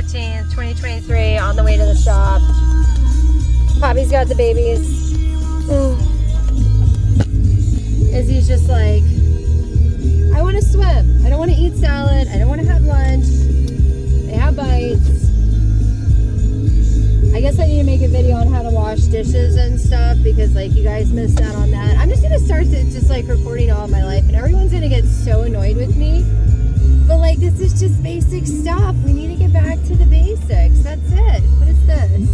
14th, 2023, on the way to the shop. Poppy's got the babies. Izzy's just like, I want to swim. I don't want to eat salad. I don't want to have lunch. They have bites. I guess I need to make a video on how to wash dishes and stuff because like you guys missed out on that. I'm just going to start just like recording all of my life and everyone's going to get so annoyed with me. But like this is just basic stuff. We need to get back to the basics. That's it. What is this?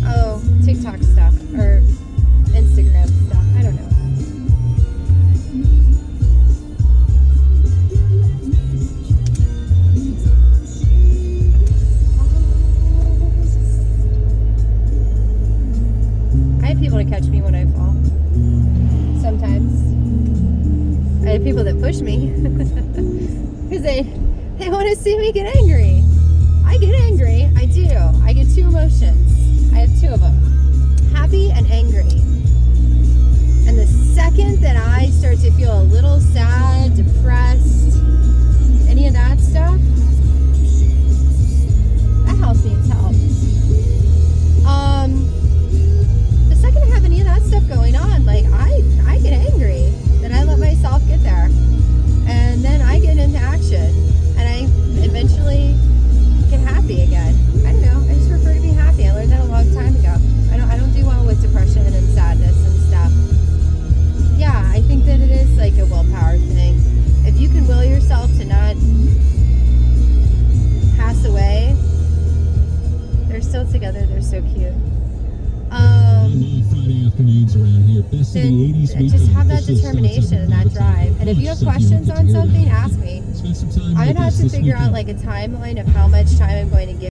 Oh, TikTok stuff or Instagram stuff. I don't know. I have people to catch me when I fall. Sometimes. I have people that push me. Because they want to see me get angry. I get angry. I do. I get two emotions. I have two of them. Happy and angry. And the second that I start to feel a little sad, depressed, any of that stuff, that house needs help. The second I have any of that stuff going on, like I get angry. Then I let myself get there. And then I get into action. And I eventually get happy again. I don't know. I just prefer to be happy. I learned that a long time ago. I don't do well with depression and sadness and stuff. Yeah, I think that it is like a willpower thing. If you can will yourself to not pass away, they're still together. They're so cute. Friday afternoons around here. Best of the 80s weekend. Just have that determination and that drive. And if you have questions on something, ask me. I'm gonna have to figure out like a timeline of how much time I'm going to give.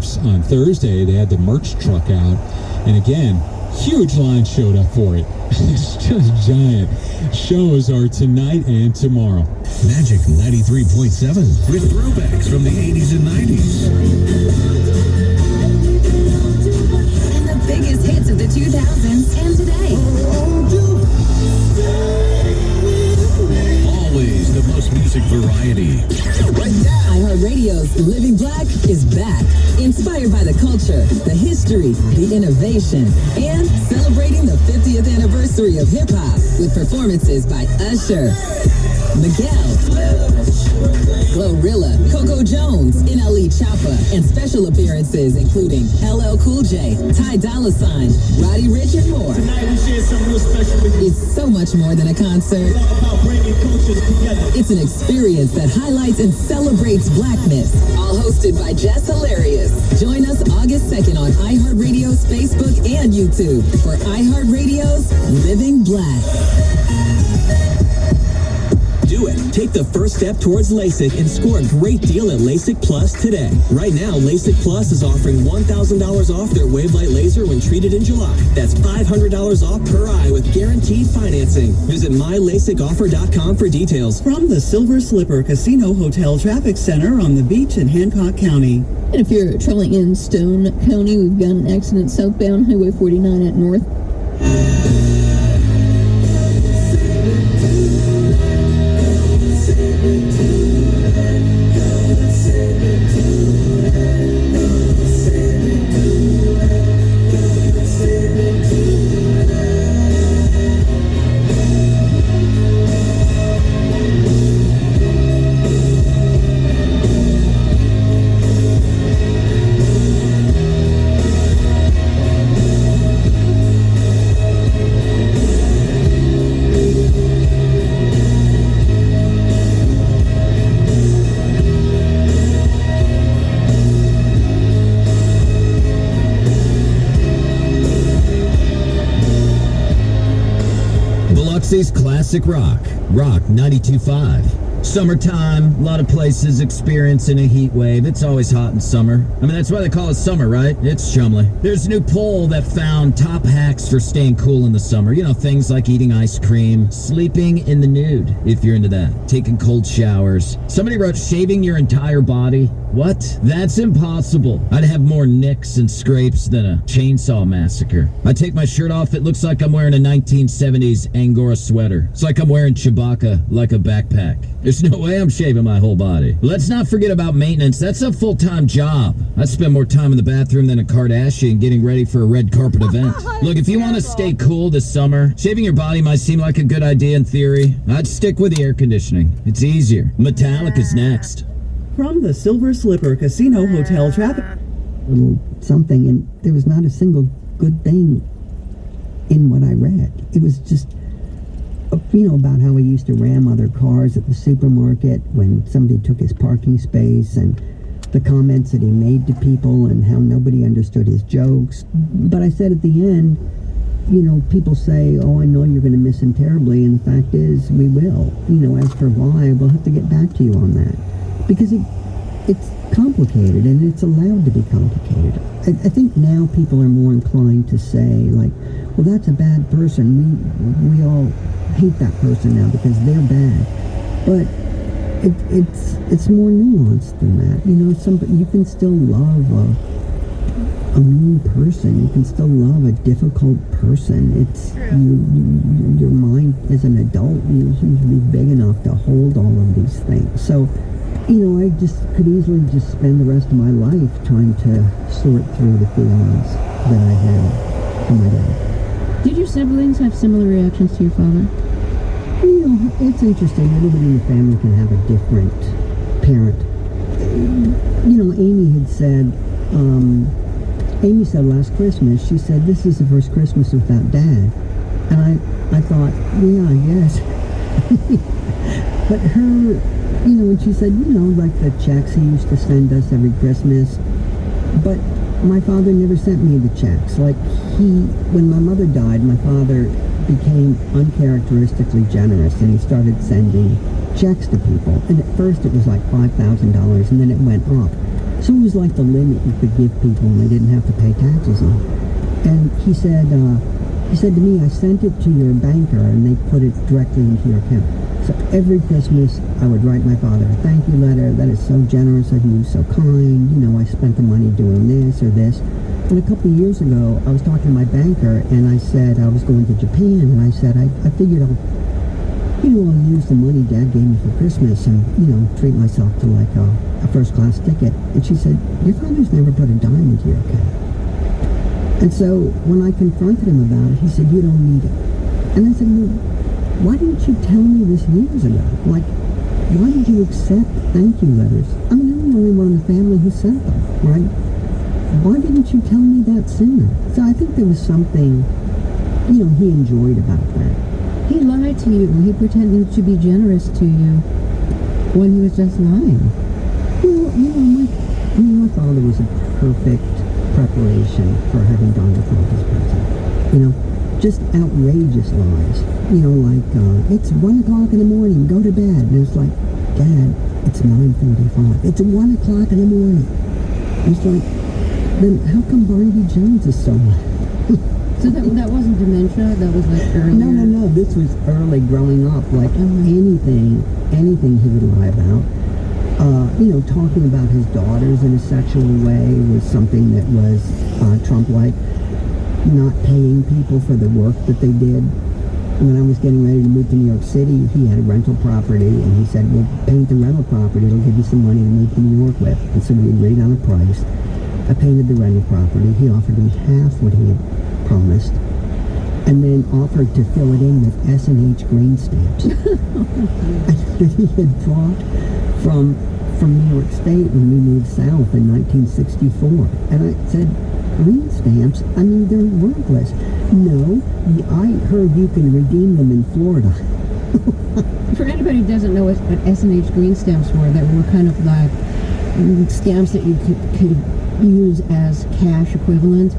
course, on Thursday, they had the merch truck out. And again, huge line showed up for it. It's just giant. Shows are tonight and tomorrow. Magic 93.7 with throwbacks from the 80s and 90s. And the biggest hits of the 2000s and today. Always the most music variety. iHeartRadio's Living Black is back. Inspired by the culture, the history, the innovation, and celebrating the 50th anniversary of hip-hop with performances by Usher, Miguel, Glorilla, Coco Jones, NLE Choppa, and special appearances including LL Cool J, Ty Dolla $ign, Roddy Ricch, and more. Tonight we share something real special with you. It's so much more than a concert. It's all about bringing cultures together. It's an experience that highlights and celebrates blackness. All hosted by Jess Hilarious. Join us August 2nd on iHeartRadio's Facebook and YouTube for iHeartRadio's Living Black. Do it. Take the first step towards LASIK and score a great deal at LASIK Plus today. Right now, LASIK Plus is offering $1,000 off their Wavelight laser when treated in July. That's $500 off per eye with guaranteed financing. Visit mylasicoffer.com for details. From the Silver Slipper Casino Hotel Traffic Center on the beach in Hancock County. And if you're traveling in Stone County, we've got an accident southbound Highway 49 at North. Biloxi's Classic Rock 92.5. Summertime, a lot of places experiencing a heat wave. It's always hot in summer. I mean, that's why they call it summer, right? It's chumly. There's a new poll that found top hacks for staying cool in the summer. You know, things like eating ice cream, sleeping in the nude, if you're into that, taking cold showers. Somebody wrote shaving your entire body. What? That's impossible. I'd have more nicks and scrapes than a chainsaw massacre. I take my shirt off, it looks like I'm wearing a 1970s Angora sweater. It's like I'm wearing Chewbacca like a backpack. There's no way I'm shaving my whole body. Let's not forget about maintenance. That's a full-time job. I spend more time in the bathroom than a Kardashian getting ready for a red carpet event. Look, if you want to stay cool this summer, shaving your body might seem like a good idea in theory. I'd stick with the air conditioning. It's easier. Metallica's next. From the Silver Slipper Casino Hotel Traffic. Little something, and there was not a single good thing in what I read. It was just, about how he used to ram other cars at the supermarket when somebody took his parking space, and the comments that he made to people and how nobody understood his jokes. But I said at the end, people say, oh, I know you're going to miss him terribly, and the fact is, we will. As for why, we'll have to get back to you on that. Because it's complicated, and it's allowed to be complicated. I think now people are more inclined to say, like, well, that's a bad person. We all hate that person now because they're bad. But it's more nuanced than that. Somebody, you can still love a mean person. You can still love a difficult person. It's your mind as an adult should be big enough to hold all of these things. So, I just could easily just spend the rest of my life trying to sort through the feelings that I had for my dad. Did your siblings have similar reactions to your father? It's interesting. Everybody in the family can have a different parent. Amy said last Christmas, she said, this is the first Christmas without Dad. And I thought, yeah, I guess. But her, when she said, like the checks he used to send us every Christmas. But my father never sent me the checks. Like when my mother died, my father became uncharacteristically generous, and he started sending checks to people. And at first it was like $5,000, and then it went up. So it was like the limit you could give people and they didn't have to pay taxes on. And he said to me, I sent it to your banker and they put it directly into your account. So every Christmas I would write my father a thank you letter. That is so generous of you, so kind. You know, I spent the money doing this or this. And a couple of years ago, I was talking to my banker and I said I was going to Japan and I said, I figured I'll use the money Dad gave me for Christmas and, treat myself to like a first-class ticket. And she said, your father's never put a dime into your account. And so when I confronted him about it, he said, you don't need it. And I said, well, why didn't you tell me this years ago? Like, why did you accept thank you letters? I mean, I'm the only one in the family who sent them, right? Why didn't you tell me that sooner? So I think there was something, he enjoyed about that. He lied to you. He pretended to be generous to you when he was just lying. Well, my father was a perfect preparation for having Donald Trump as president. Just outrageous lies. It's 1 o'clock in the morning, go to bed. And it's like, Dad, it's 9:45. It's 1 o'clock in the morning. And it's like, then how come Barnaby Jones is so So that wasn't dementia, that was like earlier? No, this was early growing up, like anything he would lie about. Talking about his daughters in a sexual way was something that was Trump-like. Not paying people for the work that they did. When I was getting ready to move to New York City, he had a rental property, and he said, well, paint the rental property, it'll give you some money to move to New York with. And so we agreed on a price. I painted the rental property. He offered me half what he had promised, and then offered to fill it in with S&H green stamps that he had brought from New York State when we moved south in 1964. And I said, green stamps? I mean, they're worthless. No, I heard you can redeem them in Florida. For anybody who doesn't know what S&H green stamps were, they were kind of like stamps that you could use as cash equivalent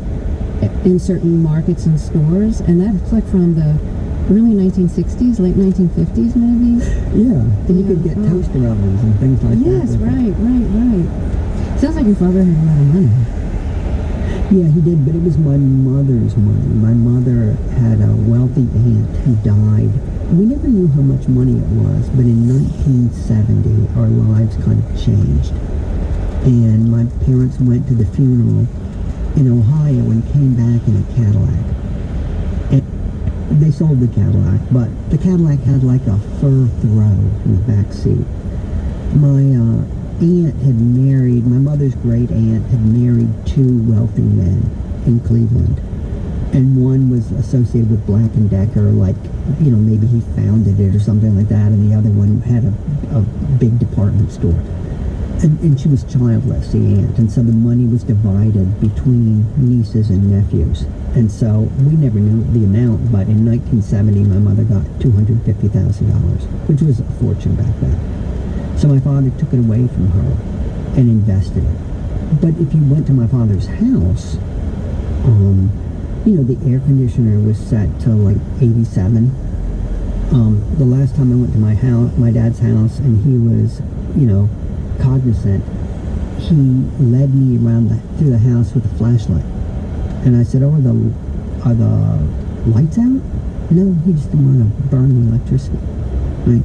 in certain markets and stores, and that's like from the early 1960s, late 1950s maybe. Yeah, and you could get toaster ovens and things like that. Yes, right. Sounds like your father had a lot of money. Yeah, he did, but it was my mother's money. My mother had a wealthy aunt who died. We never knew how much money it was, but in 1970, our lives kind of changed. And my parents went to the funeral in Ohio and came back in a Cadillac. And they sold the Cadillac, but the Cadillac had like a fur throw in the back seat. My aunt had married, my mother's great aunt had married two wealthy men in Cleveland. And one was associated with Black & Decker, like, maybe he founded it or something like that, and the other one had a big department store. And she was childless, the aunt, and so the money was divided between nieces and nephews. And so we never knew the amount, but in 1970, my mother got $250,000, which was a fortune back then. So my father took it away from her and invested it. But if you went to my father's house, the air conditioner was set to like 87. The last time I went to my dad's house, and he was, cognizant, he led me around through the house with a flashlight. And I said, are the lights out? No, he just didn't want to burn the electricity. Right?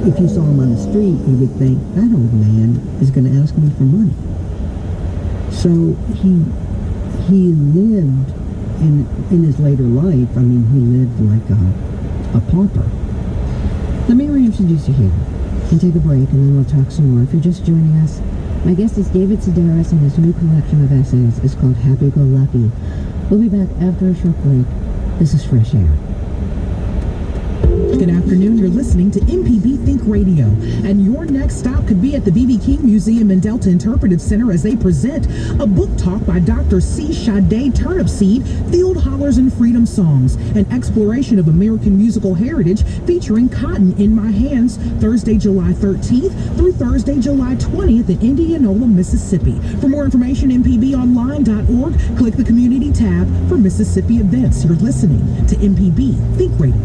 If you saw him on the street, you would think, that old man is going to ask me for money. So he lived in his later life, he lived like a pauper. Let me reintroduce you here and take a break, and then we'll talk some more. If you're just joining us, my guest is David Sedaris, and his new collection of essays is called Happy Go Lucky. We'll be back after a short break. This is Fresh Air. Good afternoon. You're listening to MPB Think Radio, and your next stop could be at the B.B. King Museum and Delta Interpretive Center as they present a book talk by Dr. C. Sade Turnipseed, Field Hollers and Freedom Songs, an exploration of American musical heritage featuring Cotton in My Hands, Thursday, July 13th through Thursday, July 20th in Indianola, Mississippi. For more information, mpbonline.org. Click the community tab for Mississippi events. You're listening to MPB Think Radio.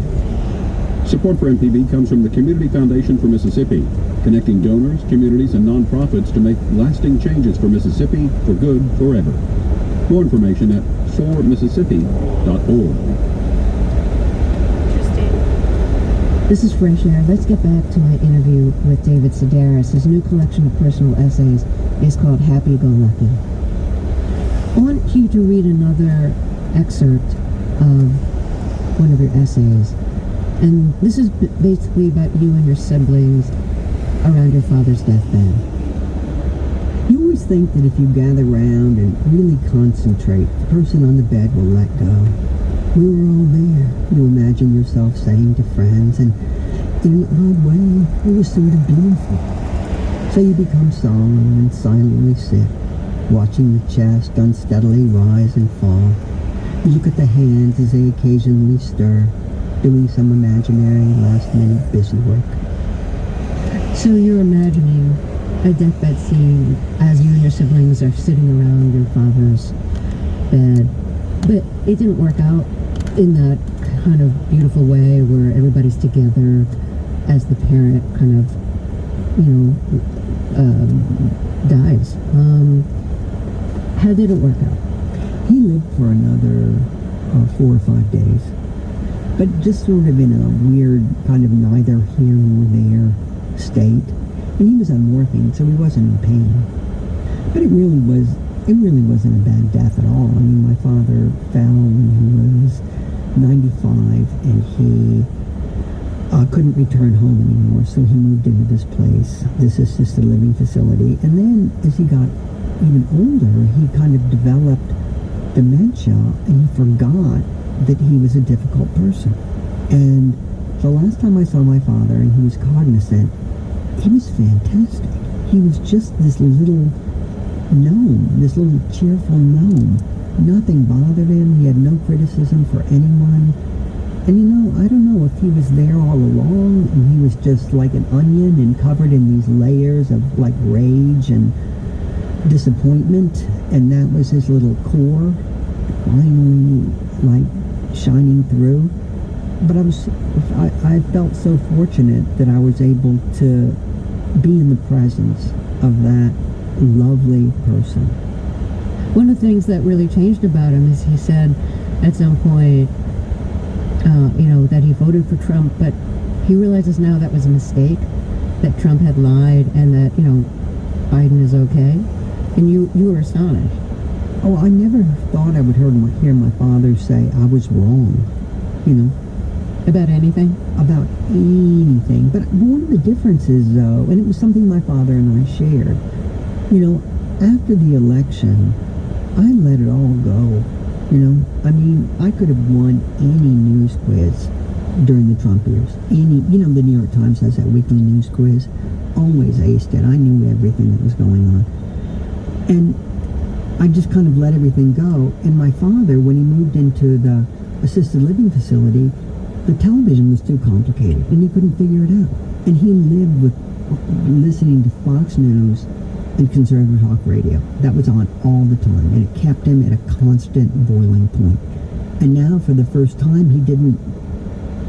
Support for MPB comes from the Community Foundation for Mississippi, connecting donors, communities, and nonprofits to make lasting changes for Mississippi for good forever. More information at formississippi.org. This is Fresh Air. Let's get back to my interview with David Sedaris. His new collection of personal essays is called Happy Go Lucky. I want you to read another excerpt of one of your essays. And this is basically about you and your siblings around your father's deathbed. You always think that if you gather around and really concentrate, the person on the bed will let go. We were all there. You imagine yourself saying to friends, and in an odd way, it was sort of beautiful. So you become solemn and silently sit, watching the chest unsteadily rise and fall. You look at the hands as they occasionally stir, doing some imaginary last-minute busy work. So you're imagining a deathbed scene as you and your siblings are sitting around your father's bed. But it didn't work out in that kind of beautiful way where everybody's together as the parent kind of, dies. How did it work out? He lived for another 4 or 5 days. But just sort of in a weird kind of neither here nor there state. And he was on morphine, so he wasn't in pain. But it really wasn't a bad death at all. I mean, my father fell when he was 95, and he couldn't return home anymore, so he moved into this place, this assisted living facility. And then as he got even older, he kind of developed dementia, and he forgot that he was a difficult person. And the last time I saw my father and he was cognizant, he was fantastic. He was just this little gnome, this little cheerful gnome. Nothing bothered him. He had no criticism for anyone. And I don't know if he was there all along and he was just like an onion and covered in these layers of like rage and disappointment, and that was his little core finally like shining through. But I felt so fortunate that I was able to be in the presence of that lovely person. One of the things that really changed about him is he said at some point, that he voted for Trump, but he realizes now that was a mistake, that Trump had lied, and that, Biden is okay. And you were astonished. Oh, I never thought I would hear my father say I was wrong, About anything? About anything. But one of the differences, though, and it was something my father and I shared, after the election, I let it all go. I mean, I could have won any news quiz during the Trump years. The New York Times has that weekly news quiz. Always aced it. I knew everything that was going on. And I just kind of let everything go. And my father, when he moved into the assisted living facility, the television was too complicated, and he couldn't figure it out. And he lived with listening to Fox News and conservative talk radio. That was on all the time, and it kept him at a constant boiling point. And now, for the first time, he didn't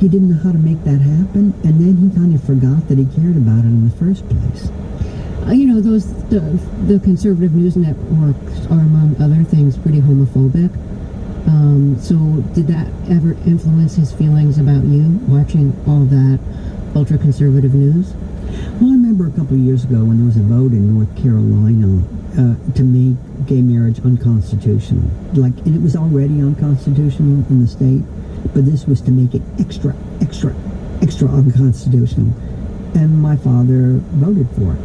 know how to make that happen, and then he kind of forgot that he cared about it in the first place. The conservative news networks are, among other things, pretty homophobic. So did that ever influence his feelings about you, watching all that ultra-conservative news? Well, I remember a couple of years ago when there was a vote in North Carolina to make gay marriage unconstitutional. And it was already unconstitutional in the state, but this was to make it extra unconstitutional. And my father voted for it.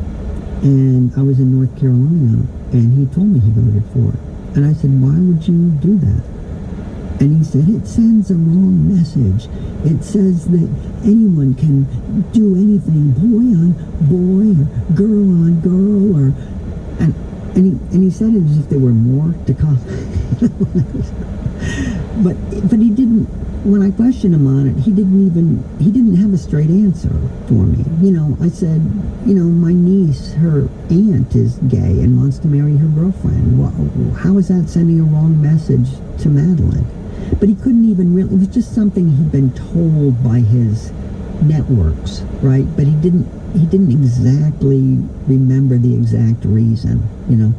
And I was in North Carolina, and he told me he voted for it. And I said, why would you do that? And he said, it sends a wrong message. It says that anyone can do anything, boy on boy, or girl on girl, and he said it as if there were more to come. but he didn't. When I questioned him on it, he didn't have a straight answer for me. I said, my niece, her aunt is gay and wants to marry her girlfriend. How is that sending a wrong message to Madeline? But he couldn't even really, it was just something he'd been told by his networks, right? But he didn't exactly remember the exact reason, you know.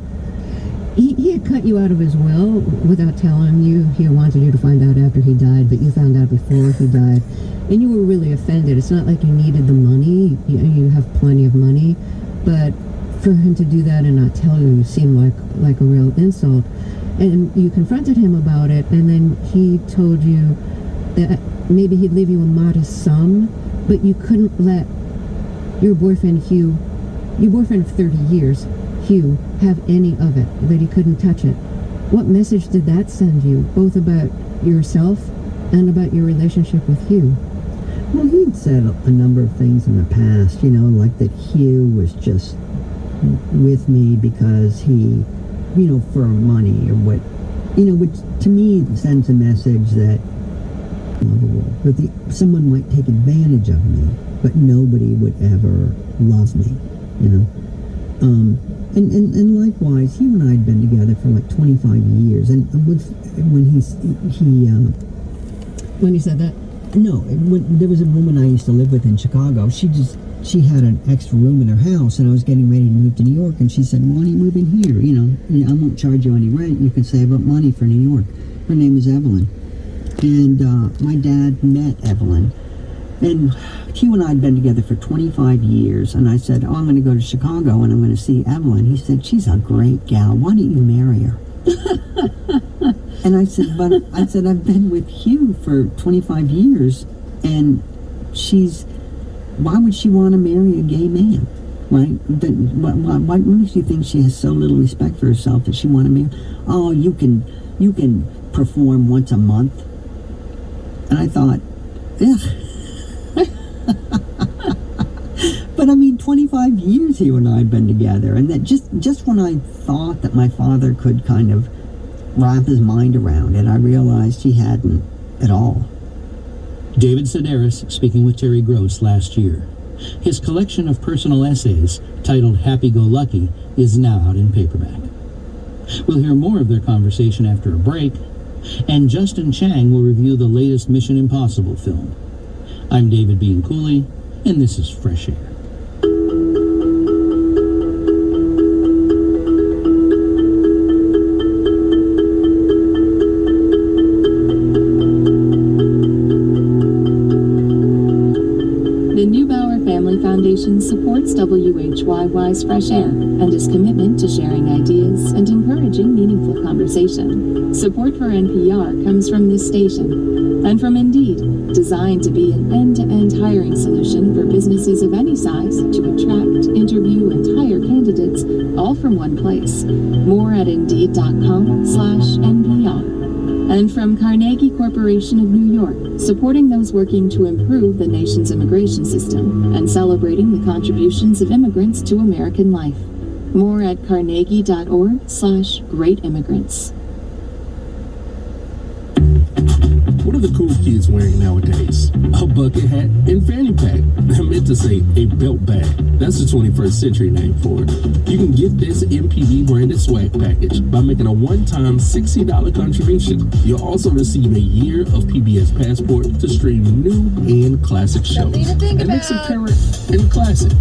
He had cut you out of his will without telling you. He wanted you to find out after he died, but you found out before he died. And you were really offended. It's not like you needed the money. You have plenty of money. But for him to do that and not tell you seemed like a real insult. And you confronted him about it, and then he told you that maybe he'd leave you a modest sum, but you couldn't let your boyfriend, Hugh, your boyfriend of 30 years, Hugh, have any of it, that he couldn't touch it. What message did that send you, both about yourself and about your relationship with Hugh? Well, he'd said a number of things in the past, you know, like that Hugh was just with me because he, you know, for money or what, you know, which to me sends a message that lovable, that someone might take advantage of me, but nobody would ever love me, you know. And likewise, Hugh and I had been together for like 25 years, and when he said that? No, when there was a woman I used to live with in Chicago. She had an extra room in her house, and I was getting ready to move to New York, and she said, "Why don't you move in here? You know, I won't charge you any rent. You can save up money for New York." Her name is Evelyn, and my dad met Evelyn, and Hugh and I had been together for 25 years, and I said, "Oh, I'm going to go to Chicago, and I'm going to see Evelyn." He said, "She's a great gal. Why don't you marry her?" And I said, I've been with Hugh for 25 years, and why would she want to marry a gay man, right? What makes you think she has so little respect for herself that she want to marry? Oh, you can perform once a month. And I thought, ugh. But I mean, 25 years Hugh and I had been together, and that just when I thought that my father could kind of wrap his mind around it, I realized he hadn't at all. David Sedaris speaking with Terry Gross last year. His collection of personal essays, titled Happy-Go-Lucky, is now out in paperback. We'll hear more of their conversation after a break, and Justin Chang will review the latest Mission Impossible film. I'm David Bean Cooley, and this is Fresh Air. Supports WHYY's Fresh Air and his commitment to sharing ideas and encouraging meaningful conversation. Support for NPR comes from this station and from Indeed, designed to be an end-to-end hiring solution for businesses of any size to attract, interview, and hire candidates all from one place. More at Indeed.com/NPR. And from Carnegie Corporation of New York, supporting those working to improve the nation's immigration system and celebrating the contributions of immigrants to American life. More at carnegie.org/greatimmigrants. What are the cool kids wearing nowadays? A bucket hat and fanny pack. I meant to say a belt bag. That's the 21st century name for it. You can get this MPB branded swag package by making a one-time $60 contribution. You'll also receive a year of PBS Passport to stream new and classic shows. Something to think and about. mix of current and classic.